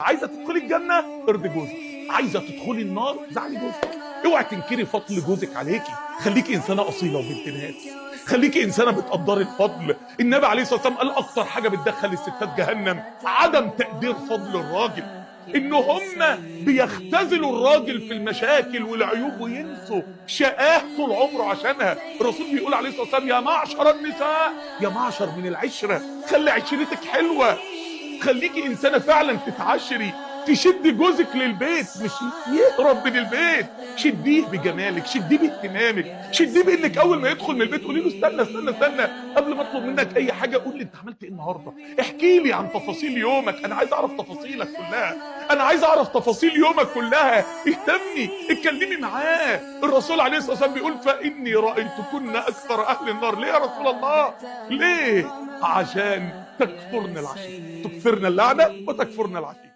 عايزه تدخلي الجنه ارضي جوزك، عايزه تدخلي النار زعلي جوزك. اوعي تنكري فضل جوزك عليكي، خليكي انسانه اصيله وبنت ناس، خليكي انسانه بتقدري الفضل. النبي عليه الصلاه والسلام قال اكتر حاجه بتدخل الستات جهنم عدم تقدير فضل الراجل، ان هم بيختزلوا الراجل في المشاكل والعيوب وينسوا شقاه طول عمره عشانها. الرسول بيقول عليه الصلاه والسلام يا معشر النساء، يا معشر من العشره، خلي عشرتك حلوه، خليكي انسانه فعلا تتعشري، تشدي جوزك للبيت مش يهرب من البيت، شديه بجمالك، شديه باهتمامك، شديه بانك اول ما يدخل من البيت قولي له استنى استنى استنى قبل ما اطلب منك اي حاجه قول لي انت عملت ايه النهارده، احكي لي عن تفاصيل يومك، انا عايز اعرف تفاصيلك كلها، انا عايز اعرف تفاصيل يومك كلها، اهتمي، اتكلمي معاه. الرسول عليه الصلاه والسلام بيقول فاني رايتكن اكثر اهل النار. ليه يا رسول الله؟ ليه؟ عشان تكفرن العشير، تكفرن اللعنه وتكفرن العشير.